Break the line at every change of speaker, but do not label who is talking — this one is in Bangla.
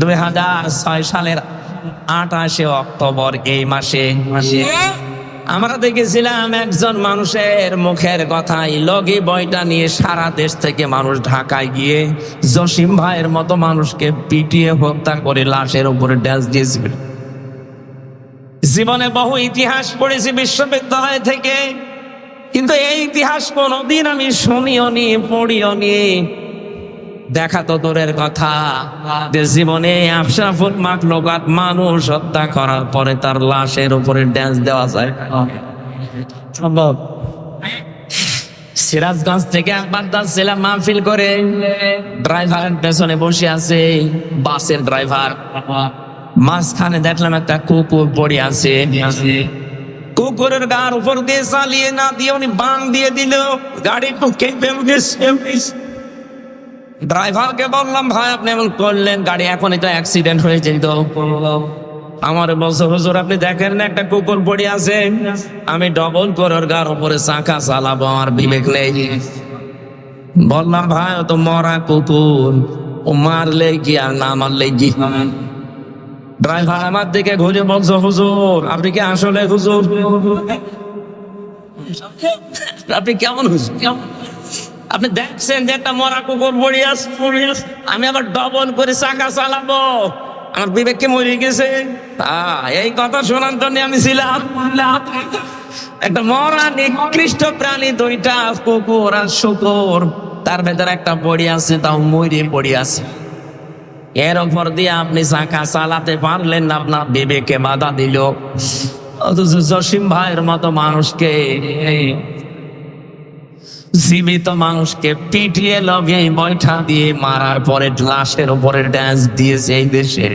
2006 সালের 28 অক্টোবর এই মাসে আমরা দেখেছিলাম একজন মানুষের মুখের কথাই লগি বইটা নিয়ে সারা দেশ থেকে মানুষ ঢাকায় গিয়ে জসিম ভাইয়ের মতো মানুষকে পিটিয়ে হত্যা করে লাশের উপরে ড্যান্স দিয়েছিল। জীবনে বহু ইতিহাস পড়েছি বিশ্ববিদ্যালয় থেকে, কিন্তু এই ইতিহাস কোনোদিন আমি শুনিও নি, পড়িও নি। দেখা তো দূরের কথা, যে জীবনে আশরাফুল মাখলুকাত মানুষ হত্যা করার পরে তার লাশের উপরে ড্যান্স দেওয়া যায় সম্ভব? সিরাজগঞ্জ থেকে একবার যাচ্ছিলাম মাহফিল করে, ড্রাইভারের পেছনে বসে আছে বাসের ড্রাইভার, মাঝখানে দেখলাম একটা কুকুর পড়ে আছে। কুকুরের গার উপর দিয়ে চালিয়ে না দিয়ে উনি বাং দিয়ে দিল, গাড়ি একটু কেঁপে উঠেছে। ড্রাইভারকে বললাম, ভাই আপনি এমন করলেন, গাড়ি এখনই তো অ্যাক্সিডেন্ট হয়ে যেত। আমার বলছে, হুজুর আপনি দেখেন না একটা কুকুর পড়ে আছে, আমি ডবল করে ওর গার উপরে চাকা চালাবো, আমার বিবেক নেই। বললাম, ভাই ও তো মরা কুকুর, ও মারলে কি আর না মারলে কি। ড্রাইভার আমার দিকে ঘুরে বলছে, হুজুর আপনি কি আসলে হুজুর? আপনি কেমন হুজুর? আপনি দেখছেন যে একটা মরা কুকুর পড়ে আছে, আমি আবার ডবল করে চাকা চালাবো, আমার বিবেককে মরে গেছে? এই কথা শোনার জন্য আমি ছিলাম। একটা মরা নিকৃষ্ট প্রাণী, দুইটা কুকুর আর শুকুর, তার ভেতরে একটা পড়ে আছে, তাও মরে পড়ে আছে। এর উপর দিয়ে আপনি চাকা চালাতে পারলেন না, আপনার বিবেকে বাধা দিল। অথচ জসিম ভাইয়ের মতো মানুষকে, জীবিত মানুষকে পিটিয়ে লগে বৈঠা দিয়ে মারার পরে লাশের উপরে ড্যান্স দিয়েছে এই দেশে।